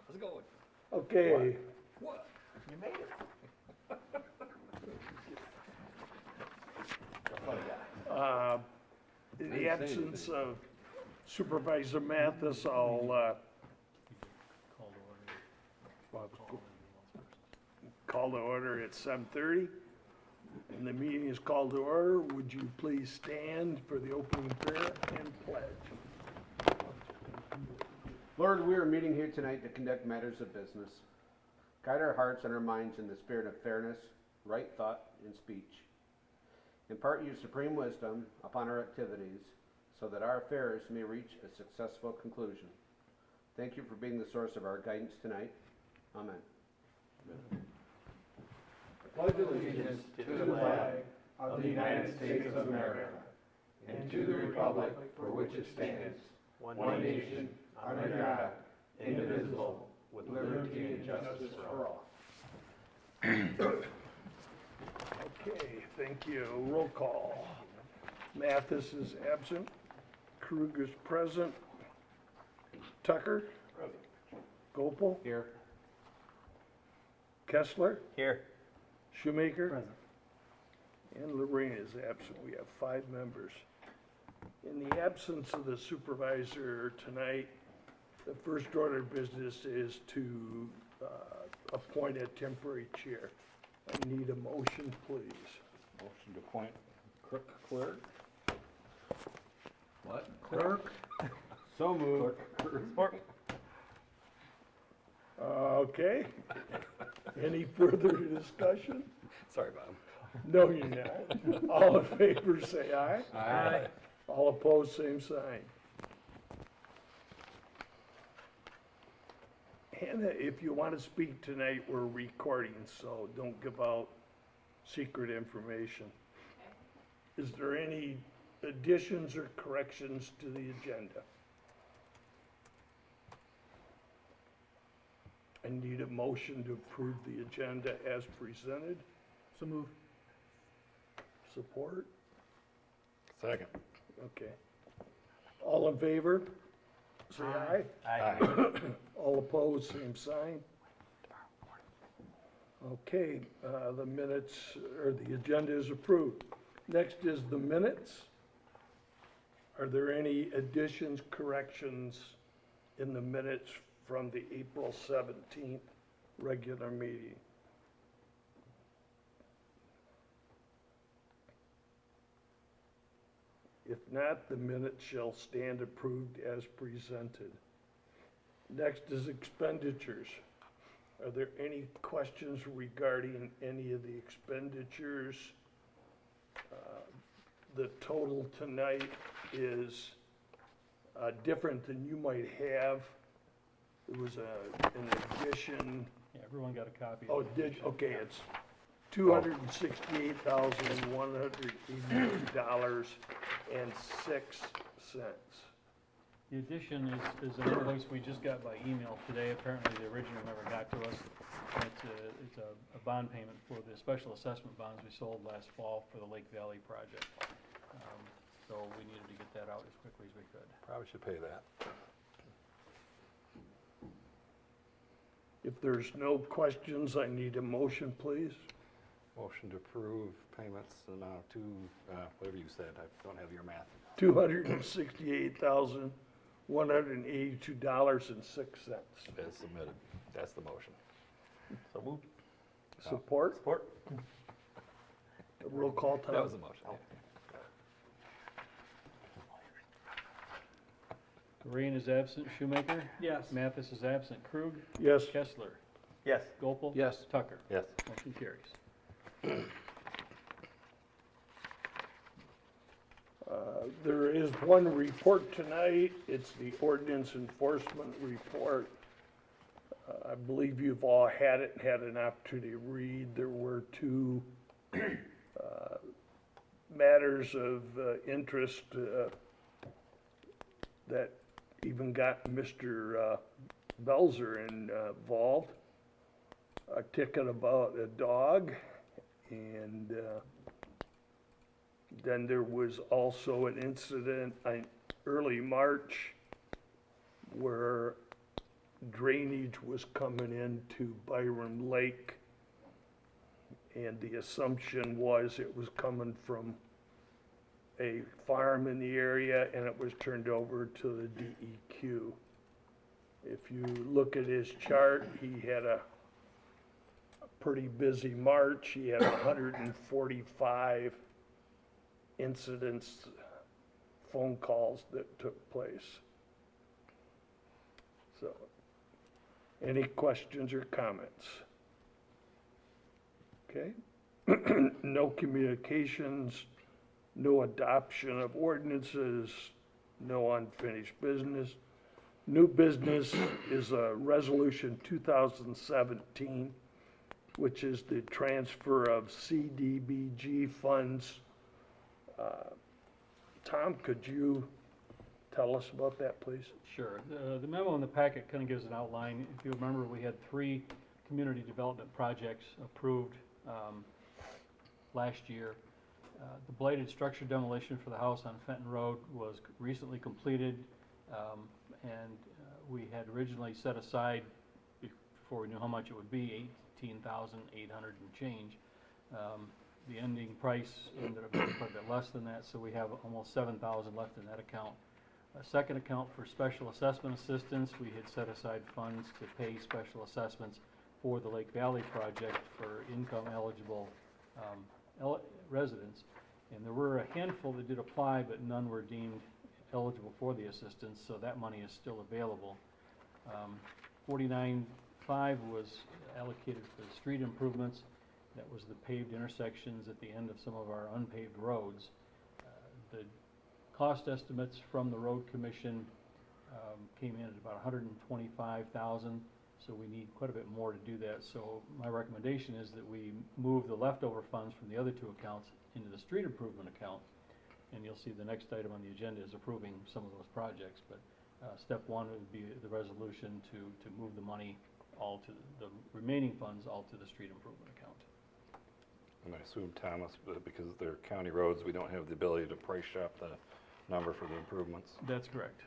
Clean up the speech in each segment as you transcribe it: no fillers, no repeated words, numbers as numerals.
How's it going? Okay, What? You made it. Funny guy. in the absence of Supervisor Mathis, I'll call to order at 7:30. And the meeting is called to order. Would you please stand for the opening prayer and pledge? Lord, we are meeting here tonight to conduct matters of business. Guide our hearts and our minds in the spirit of fairness, right thought, and speech. Impart your supreme wisdom upon our activities so that our affairs may reach a successful conclusion. Thank you for being the source of our guidance tonight. Amen. Pledge allegiance to the flag of the United States of America and to the republic for which it stands, one nation, under God, indivisible, with liberty and justice for all. Okay, thank you. Roll call. Mathis is absent. Krug is present. Tucker? Present. Gopel? Here. Kessler? Here. Shoemaker? Present. And Lorraine is absent. We have 5 members. In the absence of the supervisor tonight, the first order of business is to appoint a temporary chair. I need a motion, please. Motion to appoint clerk. What? Clerk? So moved. Support. Okay. Any further discussion? Sorry, Bob. No, you're not. All in favor, say aye. Aye. All opposed, same sign. Hannah, if you want to speak tonight, we're recording, so don't give out secret information. Is there any additions or corrections to the agenda? I need a motion to approve the agenda as presented. So move. Support? Second. Okay. All in favor? Say aye. Aye. All opposed, same sign. Okay, the minutes, or the agenda is approved. Next is the minutes. Are there any additions, corrections in the minutes from the April 17th regular meeting? If not, the minutes shall stand approved as presented. Next is expenditures. Are there any questions regarding any of the expenditures? The total tonight is different than you might have. It was an addition. Yeah, everyone got a copy. Oh, okay, it's $268,182.06. The addition is an invoice we just got by email today. Apparently, the original never got to us. It's a bond payment for the special assessment bonds we sold last fall for the Lake Valley project. So we needed to get that out as quickly as we could. Probably should pay that. If there's no questions, I need a motion, please. Motion to approve payments amount to, whatever you said, I don't have your math. $268,182.06. As submitted. That's the motion. So moved. Support? Support. Roll call, Tom. That was the motion. Green is absent. Shoemaker? Yes. Mathis is absent. Krug? Yes. Kessler? Yes. Gopel? Yes. Tucker? Yes. Motion carries. There is one report tonight. It's the ordinance enforcement report. I believe you've all had it and had an opportunity to read. There were 2 matters of interest that even got Mr. Belzer involved. A ticket about a dog, and then there was also an incident in early March where drainage was coming into Byram Lake. And the assumption was it was coming from a farm in the area and it was turned over to the DEQ. If you look at his chart, he had a pretty busy March. He had 145 incidents, phone calls that took place. So, any questions or comments? Okay. No communications, no adoption of ordinances, no unfinished business. New business is a resolution 2017, which is the transfer of CDBG funds. Tom, could you tell us about that, please? Sure. The memo in the packet kind of gives an outline. If you remember, we had 3 community development projects approved last year. The bladed structure demolition for the house on Fenton Road was recently completed, and we had originally set aside, before we knew how much it would be, $18,800 and change. The ending price ended up being quite a bit less than that, so we have almost $7,000 left in that account. A second account for special assessment assistance, we had set aside funds to pay special assessments for the Lake Valley project for income eligible residents. And there were a handful that did apply, but none were deemed eligible for the assistance, so that money is still available. 49.5 was allocated for the street improvements. That was the paved intersections at the end of some of our unpaved roads. The cost estimates from the road commission came in at about $125,000, so we need quite a bit more to do that. So my recommendation is that we move the leftover funds from the other 2 accounts into the street improvement account, and you'll see the next item on the agenda is approving some of those projects. But step 1 would be the resolution to move the money all to the remaining funds all to the street improvement account. And I assume, Thomas, because they're county roads, we don't have the ability to price shop the number for the improvements. That's correct.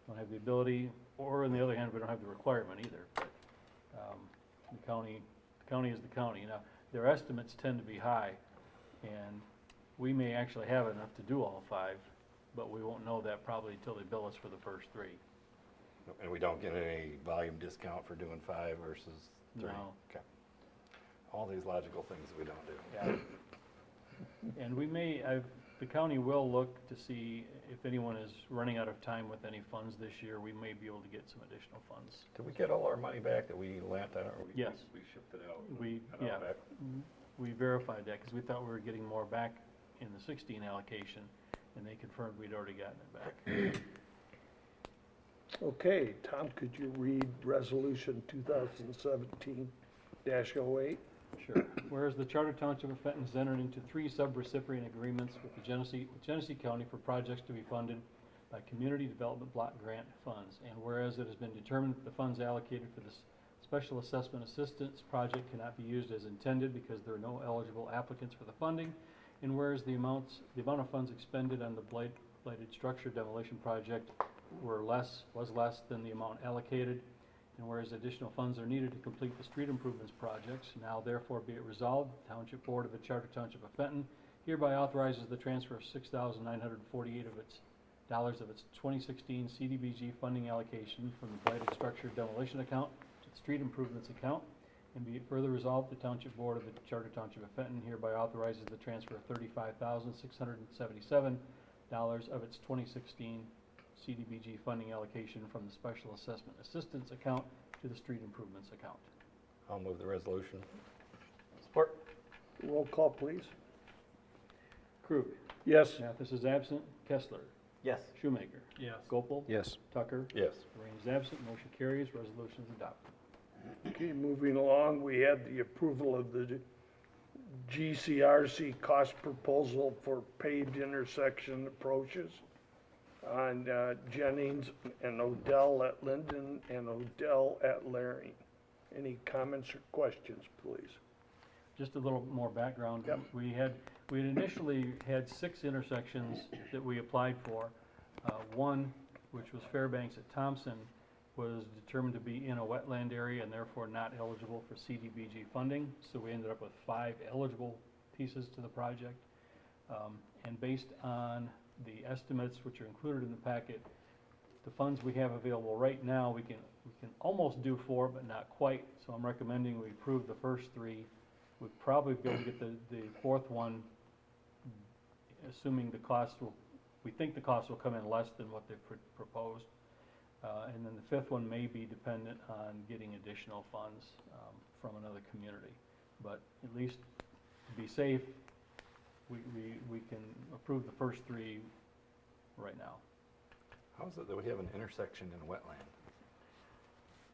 Don't have the ability, or on the other hand, we don't have the requirement either. But the county is the county. Now, their estimates tend to be high, and we may actually have enough to do all 5, but we won't know that probably until they bill us for the first 3. And we don't get any volume discount for doing 5 versus 3? No. Okay. All these logical things that we don't do. Yeah. And we may, the county will look to see if anyone is running out of time with any funds this year. We may be able to get some additional funds. Did we get all our money back that we lent out, or Yes. we shipped it out? Yeah, we verified that because we thought we were getting more back in the 16 allocation, and they confirmed we'd already gotten it back. Okay, Tom, could you read resolution 2017-08? Sure. Whereas the Charter Township of Fenton has entered into 3 sub-recipient agreements with the Genesee County for projects to be funded by Community Development Block Grant funds, and whereas it has been determined that the funds allocated for this Special Assessment Assistance project cannot be used as intended because there are no eligible applicants for the funding, and whereas the amount of funds expended on the bladed structure demolition project was less than the amount allocated, and whereas additional funds are needed to complete the street improvements projects, now therefore be it resolved, the Township Board of the Charter Township of Fenton hereby authorizes the transfer of $6,948 of its 2016 CDBG funding allocation from the bladed structure demolition account to the street improvements account, and be it further resolved, the Township Board of the Charter Township of Fenton hereby authorizes the transfer of $35,677 of its 2016 CDBG funding allocation from the Special Assessment Assistance account to the Street Improvements account. I'll move the resolution. Support. Roll call, please. Krug. Yes. Mathis is absent. Kessler. Yes. Shoemaker. Yes. Gopel. Yes. Tucker. Yes. Rain is absent. Motion carries. Resolution is adopted. Okay, moving along, we had the approval of the GCRC cost proposal for paved intersection approaches on Jennings and Odell at Linden and Odell at Laring. Any comments or questions, please? Just a little more background. Yep. We had initially had 6 intersections that we applied for. One, which was Fairbanks at Thompson, was determined to be in a wetland area and therefore not eligible for CDBG funding. So we ended up with 5 eligible pieces to the project. And based on the estimates which are included in the packet, the funds we have available right now, we can almost do 4, but not quite. So I'm recommending we approve the first 3. We'd probably be able to get the 4th one, assuming the cost will, we think the cost will come in less than what they've proposed. And then the 5th one may be dependent on getting additional funds from another community. But at least to be safe, we can approve the first 3 right now. How is it that we have an intersection in a wetland?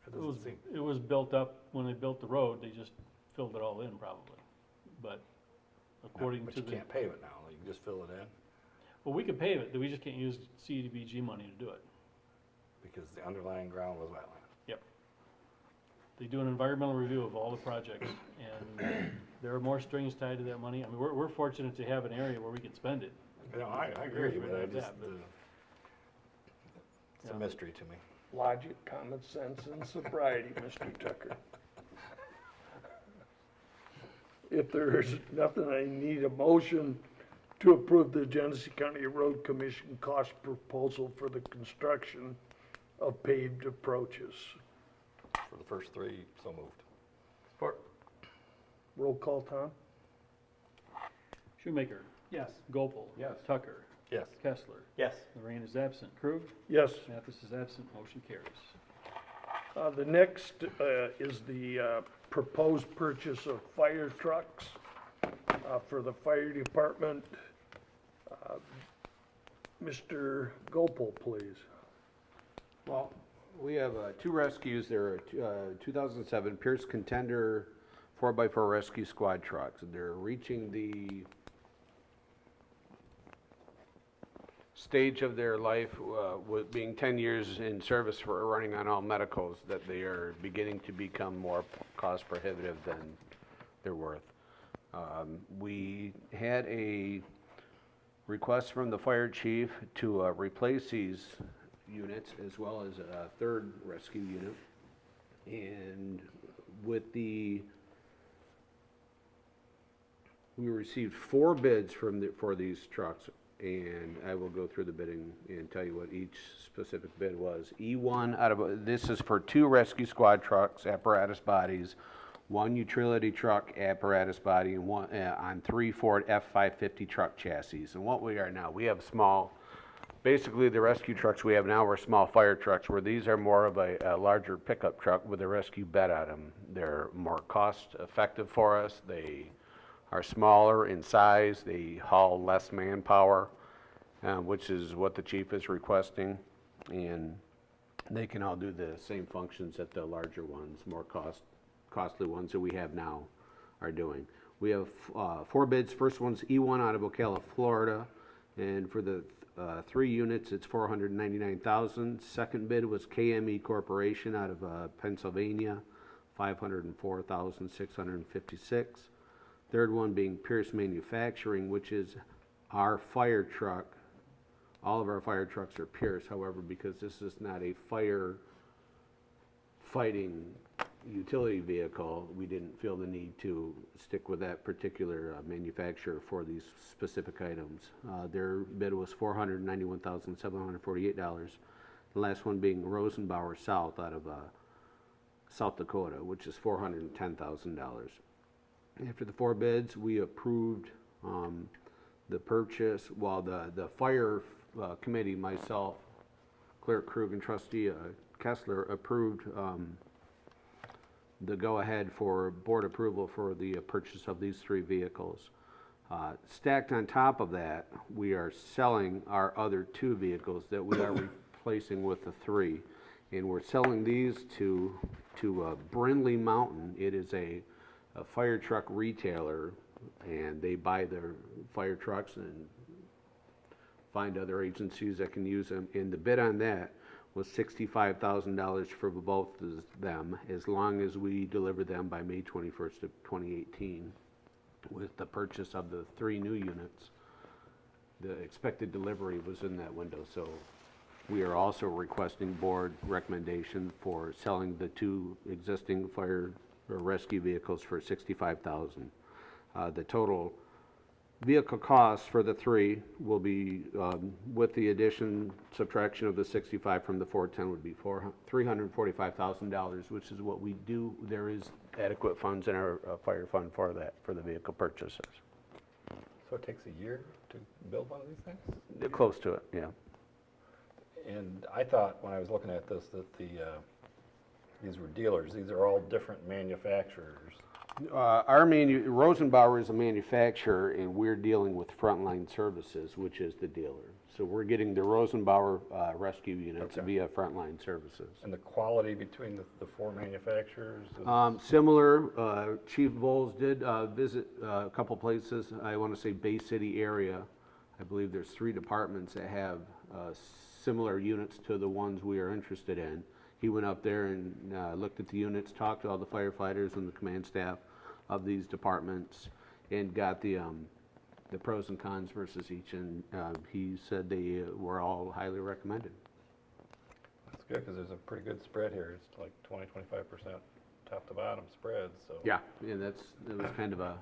It doesn't seem, It was built up, when they built the road, they just filled it all in probably. But according but to you the, can't pave it now, you can just fill it in, well, we could pave it, we just can't use CDBG money to do it. because the underlying ground was wetland. They do an environmental review of all the projects, and there are more strings tied to that money. I mean, we're fortunate to have an area where we can spend it. You know, I agree, but I Yeah, just, but- it's a Yeah. mystery to me. Logic, common sense, and sobriety, Mr. Tucker. If there's nothing, I need a motion to approve the Genesee County Road Commission cost proposal for the construction of paved approaches. For the first 3, so moved. Support. Roll call, Tom? Shoemaker, Yes. Gopel. Yes. Tucker, Yes. Kessler. Yes. Lorraine is absent. Krug, Yes. Mathis is absent. Motion carries. The next is the proposed purchase of fire trucks for the fire department. Mr. Gopel, please. Well, we have 2 rescues. They're 2007 Pierce Contender 4x4 Rescue Squad trucks. They're reaching the stage of their life, with being 10 years in service for running on all medicals, that they are beginning to become more cost prohibitive than they're worth. We had a request from the fire chief to replace these units as well as a 3rd rescue unit. And with we received 4 bids for these trucks, and I will go through the bidding and tell you what each specific bid was. E1 this is for 2 rescue squad trucks, apparatus bodies, 1 utility truck apparatus body, and 1 on 3 Ford F550 truck chassis. And what we are now, we have basically the rescue trucks we have now are small fire trucks, where these are more of a larger pickup truck with a rescue bed on them. They're more cost effective for us. They are smaller in size. They haul less manpower, which is what the chief is requesting. And they can all do the same functions that the larger ones, more costly ones that we have now are doing. We have 4 bids. First one's E1 out of Ocala, Florida. And for the 3 units, it's $499,000. Second bid was KME Corporation out of Pennsylvania, $504,656. Third one being Pierce Manufacturing, which is our fire truck. All of our fire trucks are Pierce, however, because this is not a fighting utility vehicle, we didn't feel the need to stick with that particular manufacturer for these specific items. Their bid was $491,748. The last one being Rosenbauer South out of South Dakota, which is $410,000. After the 4 bids, we approved the purchase, while the fire committee, myself, Clerk Krug, and Trustee Kessler approved the go-ahead for board approval for the purchase of these 3 vehicles. Stacked on top of that, we are selling our other 2 vehicles that we are replacing with the 3. And we're selling these to Brindley Mountain. It is a fire truck retailer, and they buy their fire trucks and find other agencies that can use them. And the bid on that was $65,000 for both of them, as long as we deliver them by May 21st of 2018. With the purchase of the 3 new units, the expected delivery was in that window. So We are also requesting board recommendation for selling the 2 existing fire or rescue vehicles for $65,000. The total vehicle cost for the 3 will be, with the addition, subtraction of the 65 from the 410 would be $345,000, which is what we do. There is adequate funds in our fire fund for that, for the vehicle purchases. So it takes a year to build one of these things? They're close to it, yeah. And I thought, when I was looking at this, that these were dealers. These are all different manufacturers. Rosenbauer is a manufacturer, and we're dealing with Frontline Services, which is the dealer. So we're getting the Rosenbauer rescue units Okay. via Frontline Services. And the quality between the 4 manufacturers? Similar, Chief Bowles did visit a couple places, I want to say Bay City area. I believe there's 3 departments that have similar units to the ones we are interested in. He went up there and looked at the units, talked to all the firefighters and the command staff of these departments, and got the pros and cons versus each, and he said they were all highly recommended. That's good, because there's a pretty good spread here. It's like 20-25% top to bottom spread, so. Yeah, that was kind of a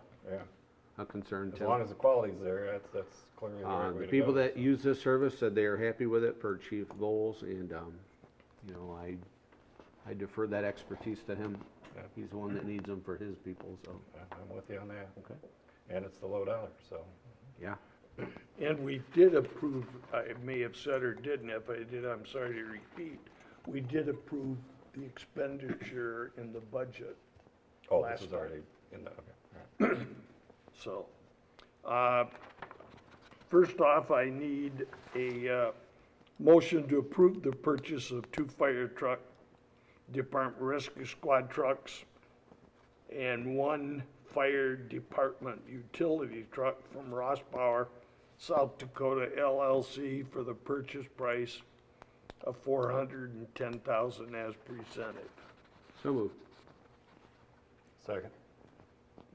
concern As too. long as the quality's there, that's clearly the right way The to people go. that use this service said they are happy with it per Chief Bowles, and, I defer that expertise to him. Yeah. He's the one that needs them for his people, so, I'm with you on that. okay. And it's the low dollar, so. Yeah. And we did approve, I may have said or didn't, if I did, I'm sorry to repeat, we did approve the expenditure in the budget. Oh, Last this is time. already in the, okay. All right. So, first off, I need a motion to approve the purchase of 2 fire truck, Department Rescue Squad trucks, and 1 fire department utility truck from Ross Power, South Dakota LLC for the purchase price of $410,000 as presented. So moved. Second.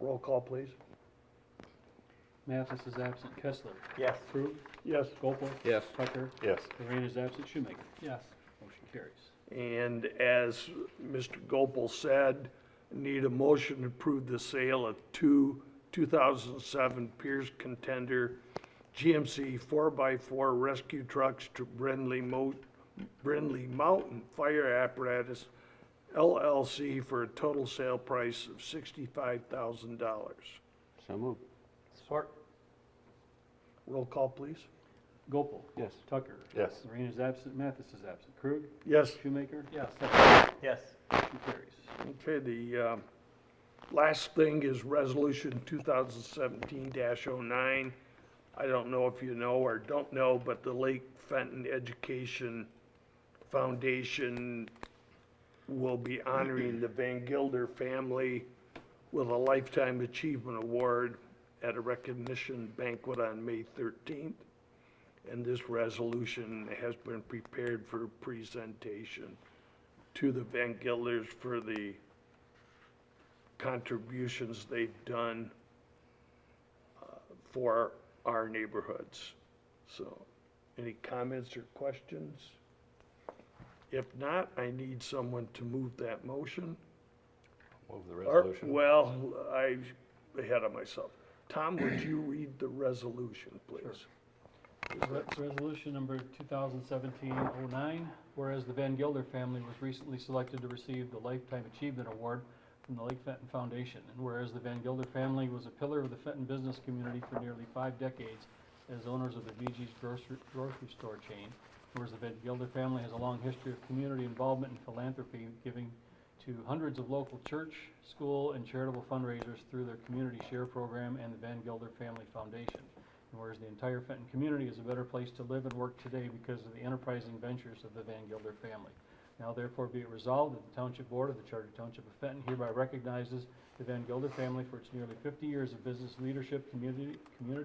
Roll call, please. Mathis is absent. Kessler. Yes. Krug. Yes. Gopel. Yes. Tucker. Yes. Lorraine is absent. Shoemaker. Yes. Motion carries. And as Mr. Gopel said, need a motion to approve the sale of 2 2007 Pierce Contender GMC 4x4 rescue trucks to Brindley Mountain Fire Apparatus LLC for a total sale price of $65,000. So moved. Support. Roll call, please. Gopel. Yes. Tucker. Yes. Lorraine is absent. Mathis is absent. Krug. Yes. Shoemaker. Yes. Yes. Motion carries. Okay, the last thing is Resolution 2017-09. I don't know if you know or don't know, but the Lake Fenton Education Foundation will be honoring the Van Gilder family with a Lifetime Achievement Award at a recognition banquet on May 13th. And this resolution has been prepared for presentation to the Van Gilders for the contributions they've done for our neighborhoods. So, any comments or questions? If not, I need someone to move that motion. Move the Or- resolution. Well, I'm ahead of myself. Tom, would you read the resolution, please? Resolution number 2017-09, whereas the Van Gilder family was recently selected to receive the Lifetime Achievement Award from the Lake Fenton Foundation, and whereas the Van Gilder family was a pillar of the Fenton business community for nearly 5 decades as owners of the VG's grocery store chain, whereas the Van Gilder family has a long history of community involvement and philanthropy, giving to hundreds of local church, school, and charitable fundraisers through their community share program and the Van Gilder Family Foundation. And whereas the entire Fenton community is a better place to live and work today because of the enterprising ventures of the Van Gilder family. Now therefore be it resolved that the Township Board of the Charter Township of Fenton hereby recognizes the Van Gilder family for its nearly 50 years of business leadership, community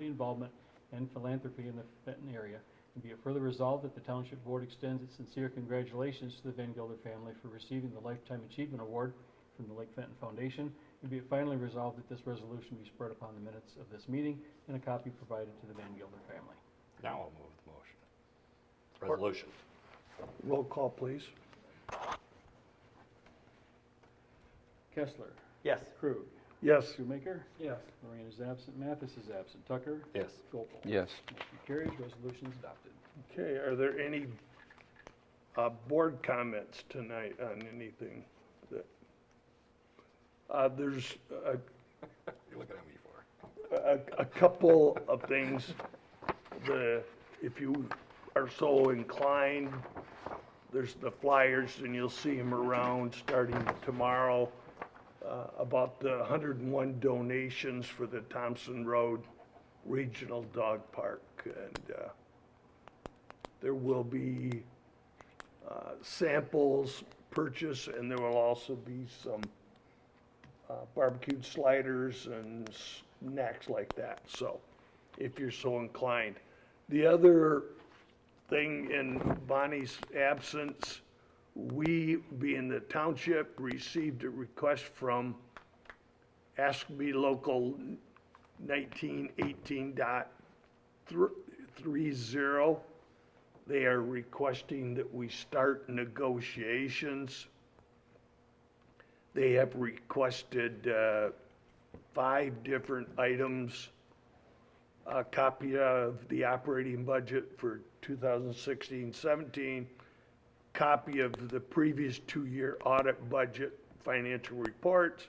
involvement, and philanthropy in the Fenton area. And be it further resolved that the Township Board extends its sincere congratulations to the Van Gilder family for receiving the Lifetime Achievement Award from the Lake Fenton Foundation. And be it finally resolved that this resolution be spread upon the minutes of this meeting and a copy provided to the Van Gilder family. Now I'll move the motion. Resolution. Roll call, please. Kessler, Yes. Krug, Yes. Shoemaker. Yes. Lorraine is absent, Mathis is absent, Tucker. Yes. Gopel. Yes. Motion carries, resolution is adopted. Okay, are there any board comments tonight on anything that, there's You're looking at me for. a couple of things. If you are so inclined, there's the flyers, and you'll see them around starting tomorrow, about the 101 donations for the Thompson Road Regional Dog Park. And there will be samples purchased, and there will also be some barbecued sliders and snacks like that, so if you're so inclined. The other thing, in Bonnie's absence, we, being the township, received a request from ASCME Local 1918.30. They are requesting that we start negotiations. They have requested 5 different items: a copy of the operating budget for 2016-17, copy of the previous 2-year audit budget financial reports,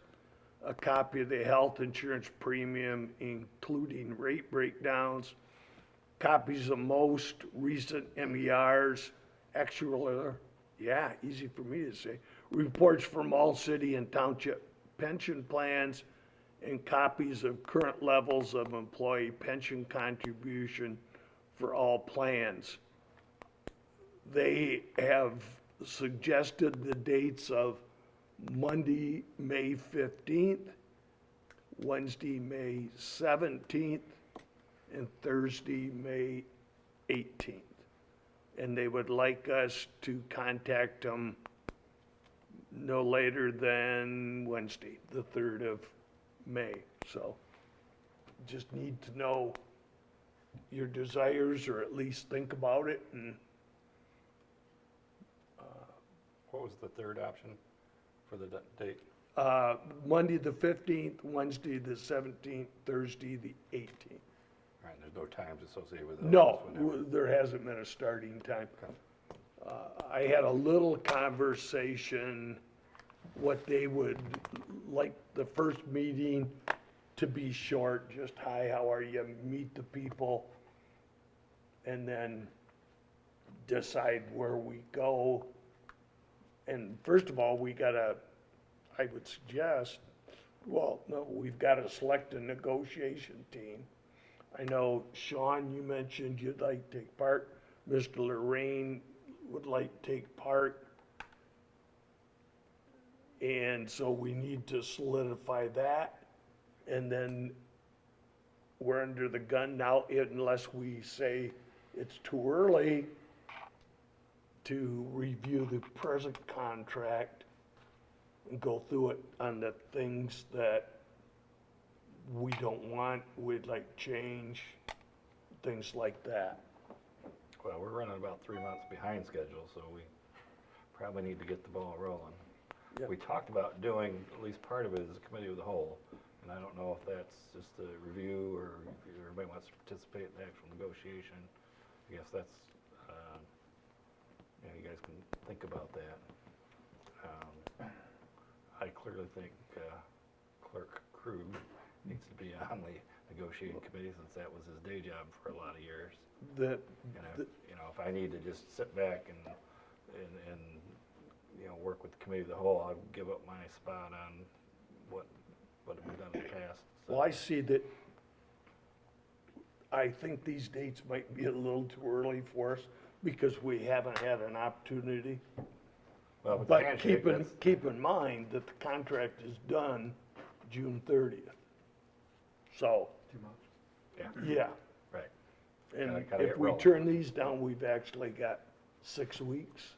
a copy of the health insurance premium, including rate breakdowns, copies of most recent MERs, actual, easy for me to say, reports from all city and township pension plans, and copies of current levels of employee pension contribution for all plans. They have suggested the dates of Monday, May 15th, Wednesday, May 17th, and Thursday, May 18th. And they would like us to contact them no later than Wednesday, the 3rd of May. So just need to know your desires, or at least think about it. And What was the third option for the date? Monday the 15th, Wednesday the 17th, Thursday the 18th. All right, there's no times associated with those? No, whenever. there hasn't been a starting time. Okay. I had a little conversation, what they would like the first meeting to be short, just hi, how are you, meet the people, and then decide where we go. And first of all, I would suggest, we've got to select a negotiation team. I know, Sean, you mentioned you'd like to take part. Mr. Lorraine would like to take part. And so we need to solidify that. And then we're under the gun now, unless we say it's too early to review the present contract and go through it on the things that we don't want, we'd like change, things like that. Well, we're running about 3 months behind schedule, so we probably need to get the ball rolling. Yep. We talked about doing at least part of it as a committee of the whole, and I don't know if that's just a review or if everybody wants to participate in the actual negotiation. I guess that's, you guys can think about that. I clearly think Clerk Krug needs to be on the negotiating committee, since that was his day job for a lot of years. That, And if I need to just sit back and work with the committee of the whole, I'll give up my spot on what we've done in the past. So, well, I see that, I think these dates might be a little too early for us, because we haven't had an opportunity. well, with the But handshake, keep in mind that the contract is done June 30th. So, 2 months. yeah. right. And Gotta if get we rolling. turn these down, we've actually got 6 weeks.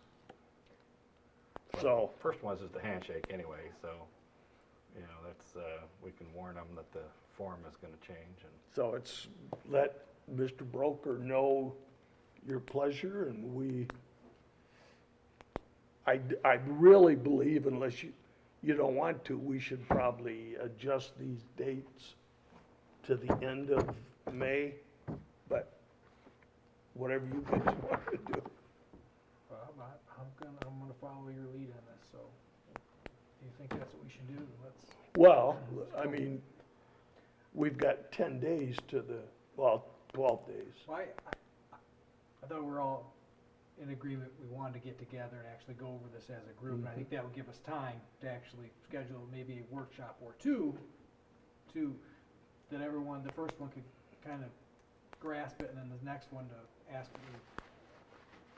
So, First one is just the handshake anyway, so, that's, we can warn them that the form is gonna change, and so it's, let Mr. Broker know your pleasure, and we I really believe unless you don't want to, we should probably adjust these dates to the end of May, but whatever you guys want to do. I'm gonna follow your lead on this, so if you think that's what we should do, let's. Well, I mean, we've got 10 days to the, well, 12 days. Well, I thought we were all in agreement, we wanted to get together and actually go over this as a group, and I think that would give us time to actually schedule maybe a workshop or two, that everyone, the first one could kind of grasp it, and then the next one to ask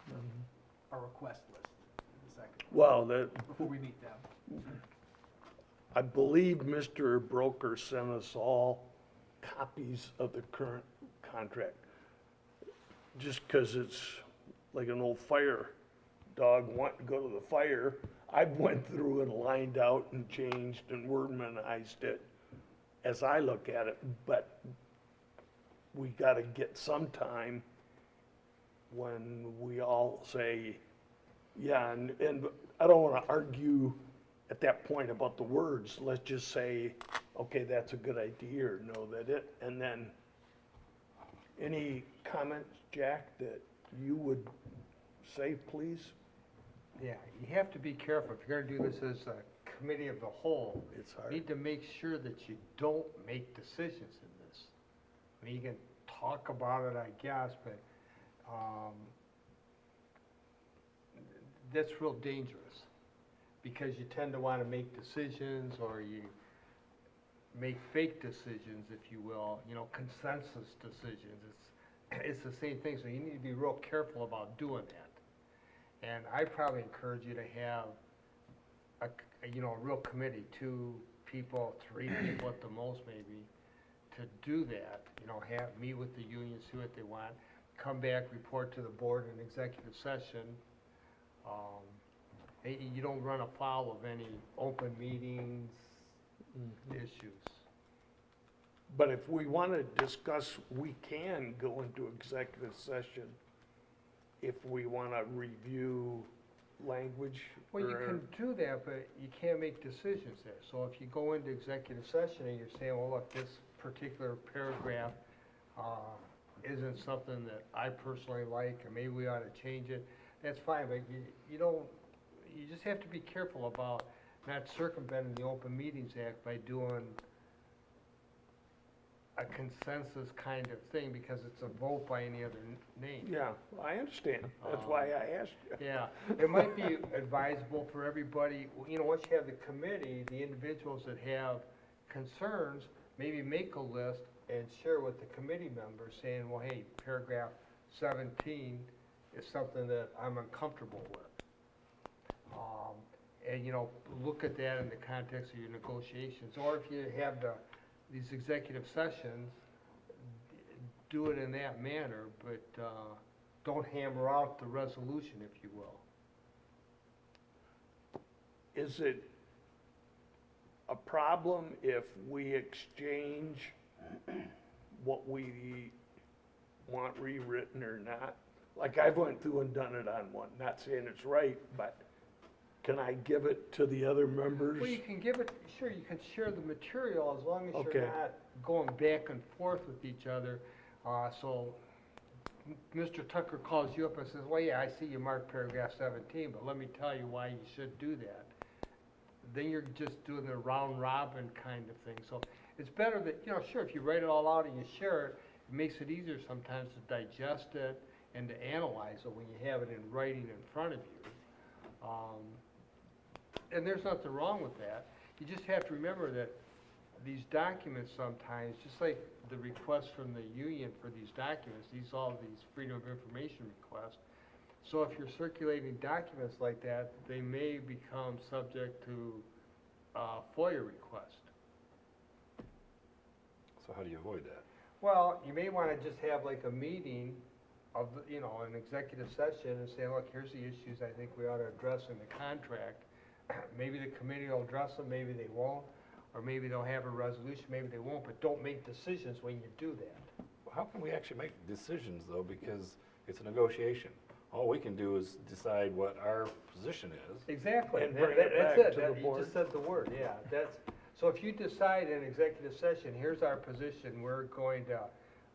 you a request list, the second, Well, before we meet them. I believe Mr. Broker sent us all copies of the current contract. Just 'cause it's like an old fire dog wanting to go to the fire, I went through and lined out and changed and wordmanized it as I look at it, but we gotta get some time when we all say, yeah, and I don't wanna argue at that point about the words, let's just say, okay, that's a good idea, or no, that it, and then, any comments, Jack, that you would say, please? Yeah, you have to be careful, if you're gonna do this as a committee of the whole, It's you hard. need to make sure that you don't make decisions in this. I mean, you can talk about it, I guess, but, that's real dangerous, because you tend to wanna make decisions, or you make fake decisions, if you will, consensus decisions. It's the same thing, so you need to be real careful about doing that. And I probably encourage you to have a real committee, 2 people, 3 people at the most maybe, to do that. Meet with the union, see what they want, come back, report to the board in executive session. You don't run afoul of any open meetings issues. But if we wanna discuss, we can go into executive session if we wanna review language. Well, you or- can do that, but you can't make decisions there. So if you go into executive session and you're saying, well, look, this particular paragraph isn't something that I personally like, and maybe we ought to change it, that's fine, but you just have to be careful about not circumventing the Open Meetings Act by doing a consensus kind of thing, because it's a vote by any other name. Yeah, I understand, that's why I asked you. Yeah, it might be advisable for everybody, once you have the committee, the individuals that have concerns, maybe make a list and share with the committee members, saying, well, hey, paragraph 17 is something that I'm uncomfortable with. And, look at that in the context of your negotiations, or if you have these executive sessions, do it in that manner, but don't hammer out the resolution, if you will. Is it a problem if we exchange what we want rewritten or not? Like, I've went through and done it on one, not saying it's right, but can I give it to the other members? Well, you can give it, sure, you can share the material as long as Okay. you're not going back and forth with each other. So Mr. Tucker calls you up and says, well, yeah, I see you marked paragraph 17, but let me tell you why you should do that. Then you're just doing the round robin kind of thing. So it's better that, sure, if you write it all out and you share it, it makes it easier sometimes to digest it and to analyze it when you have it in writing in front of you. And there's nothing wrong with that. You just have to remember that these documents sometimes, just like the requests from the union for these documents, all these freedom of information requests. So if you're circulating documents like that, they may become subject to FOIA request. So how do you avoid that? Well, you may want to just have like a meeting of, an executive session and say, look, here's the issues I think we ought to address in the contract. Maybe the committee will address them, maybe they won't, or maybe they'll have a resolution, maybe they won't, but don't make decisions when you do that. How can we actually make decisions though, because it's a negotiation? All we can do is decide what our position is. Exactly, And bring it that's back it, to the you board. just said the word, yeah, so if you decide in executive session, here's our position, we're going to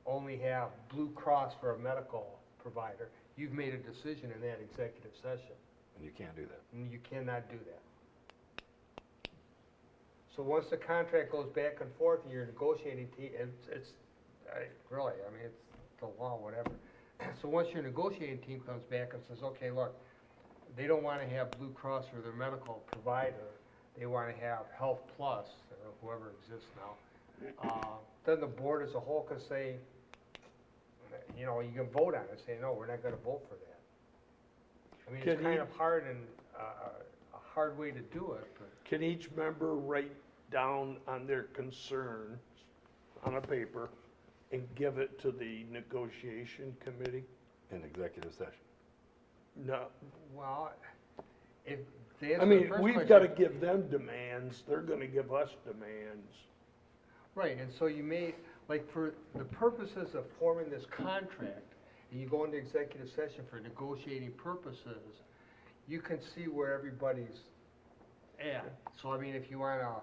only have Blue Cross for a medical provider, you've made a decision in that executive session, And you can't do that. and you cannot do that. So once the contract goes back and forth, and your negotiating team, it's the law, whatever. So once your negotiating team comes back and says, okay, look, they don't wanna have Blue Cross for their medical provider, they wanna have Health Plus, or whoever exists now, then the board as a whole can say, you know, you can vote on it, say, no, we're not gonna vote for that. I mean, it's Can kind he- of hard and, a hard way to do it, but. Can each member write down on their concerns on a paper and give it to the negotiation committee? In executive session. No, Well, if to I answer the mean, first we've question- gotta give them demands, they're gonna give us demands. Right, and so you may, like, for the purposes of forming this contract, and you go into executive session for negotiating purposes, you can see where everybody's at. So I mean, if you wanna,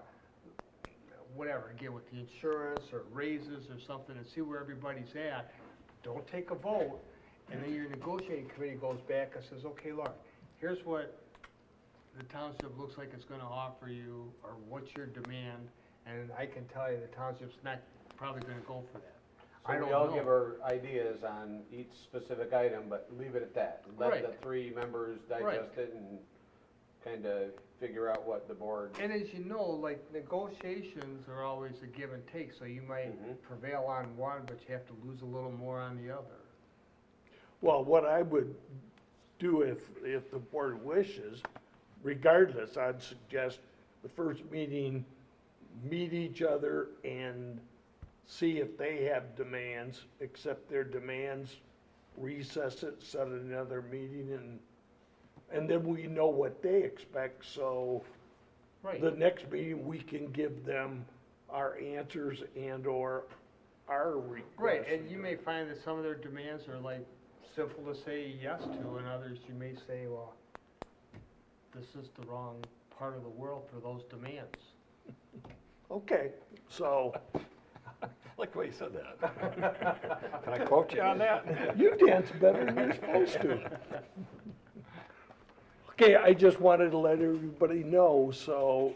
whatever, get with the insurance or raises or something and see where everybody's at, don't take a vote, and then your negotiating committee goes back and says, okay, look, here's what the township looks like it's gonna offer you, or what's your demand, and I can tell you the township's not probably gonna go for that. I So don't we all know. give our ideas on each specific item, but leave it at that. Let Right. the three members Right. digest it and kinda figure out what the board. And as you know, like, negotiations are always a give and take, so you might Mhm. prevail on one, but you have to lose a little more on the other. Well, what I would do if the board wishes, regardless, I'd suggest the first meeting, meet each other and see if they have demands, accept their demands, recess it, set another meeting, and then we know what they expect, so Right. the next meeting, we can give them our answers and/or our requests. Right, and you may find that some of their demands are like simple to say yes to, and others you may say, well, this is the wrong part of the world for those demands. Okay, so, Like the way you said that. Can I quote you on that? you dance better than you're supposed to. Okay, I just wanted to let everybody know, so.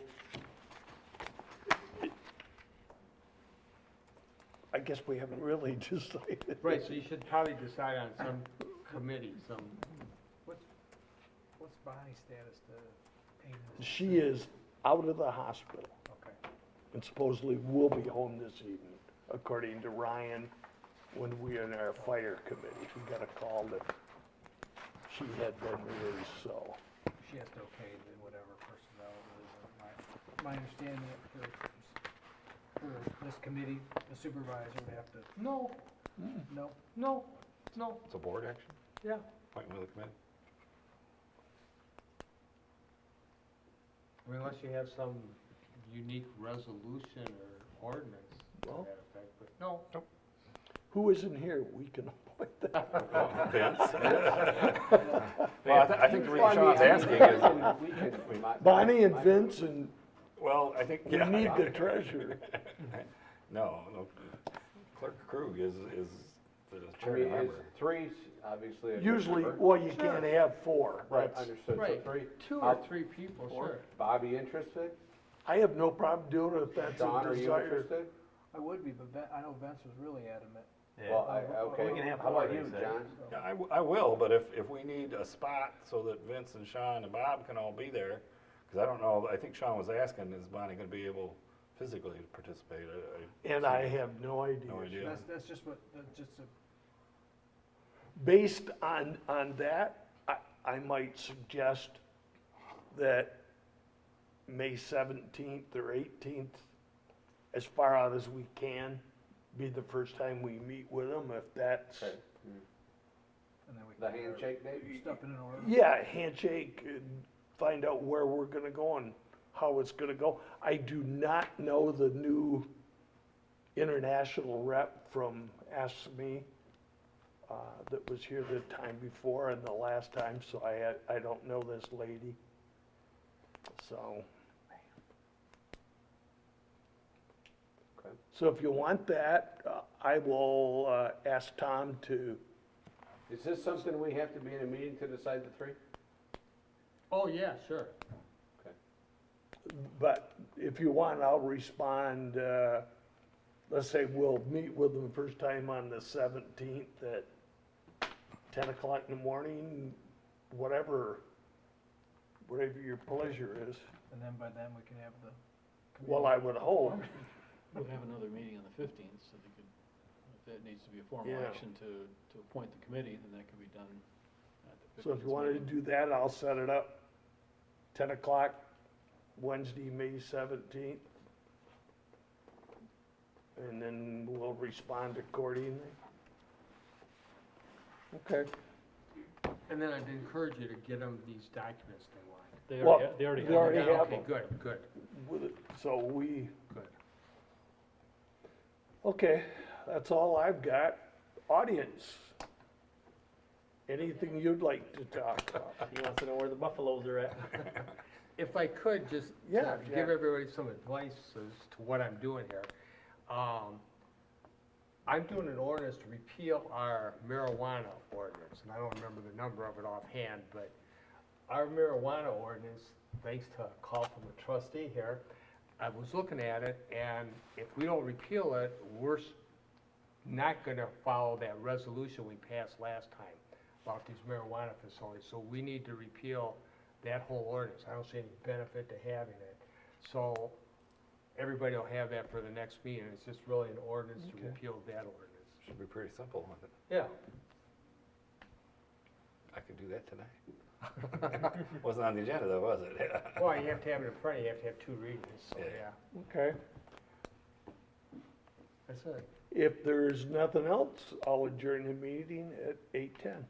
I guess we haven't really decided. Right, so you should probably decide on some committee, what's Bonnie's status to paying this? She is out of the hospital Okay. and supposedly will be home this evening, according to Ryan, when we were in our fire committee. We got a call that she had been released, so. She has to okay whatever personnel it is. My understanding that for this committee, the supervisor would have to. No, no. It's a board action, Yeah. appointment of the committee. I mean, unless you have some unique resolution or ordinance to Well. that effect, but no. Who isn't here? We can appoint them. Vince? Well, I think the reason Sean's asking is, We can. Bonnie and Vince and well, I think, we yeah. need the treasurer. No, Clerk Krug is the I chair mean, member. three's obviously a good Usually, number. well, you can't have four. Right, That's- understood, so Right. three. Two I'll- or three people, sure. Bobby interested? I have no problem doing it if that's John, a are you desire. interested? I would be, but I know Vince was really adamant. Well, okay, We can have how four, about you, he said. John? Yeah, I will, but if we need a spot so that Vince and Sean and Bob can all be there, because I don't know, I think Sean was asking, is Bonnie gonna be able physically to participate? And I have no idea. No idea. That's just what, that's just a, Based on that, I might suggest that May 17th or 18th, as far out as we can, be the first time we meet with them, if that's, Okay. and then we The can get our handshake date? stuff in order. yeah, handshake, and find out where we're gonna go and how it's gonna go. I do not know the new international rep from ASME. that was here the time before and the last time, so I don't know this lady. So. Okay. So if you want that, I will ask Tom to, Is this something we have to be in a meeting to decide the three? Oh, yeah, sure. but if you want, I'll respond, let's say we'll meet with them first time on the 17th at 10 o'clock in the morning, whatever your pleasure is. And then by then we can have the. Well, I would hope. We'll have another meeting on the 15th, so they could, if that needs to be a formal Yeah. action to appoint the committee, then that could be done at the 15th. So if you wanted to do that, I'll set it up 10 o'clock, Wednesday, May 17th. And then we'll respond accordingly. Okay. And then I'd encourage you to get them these documents they want. They Well, already we have. already it. have Okay, them. good, good, So we, good. okay, that's all I've got. Audience, anything you'd like to talk about? He wants to know where the buffaloes are at. If I could, just Yeah, to yeah. give everybody some advice as to what I'm doing here. I'm doing an ordinance to repeal our marijuana ordinance, and I don't remember the number of it offhand, but our marijuana ordinance, thanks to a call from a trustee here, I was looking at it, and if we don't repeal it, we're not gonna follow that resolution we passed last time about these marijuana facilities, so we need to repeal that whole ordinance. I don't see any benefit to having it. So everybody will have that for the next meeting. It's just really an ordinance to Okay. repeal that ordinance. Should be pretty simple. Yeah. I could do that tonight. Wasn't on the agenda though, was it? Well, you have to have it in front of you, you have to have two readings, so Yeah. yeah. Okay. That's it. If there's nothing else, I'll adjourn the meeting at 8:10.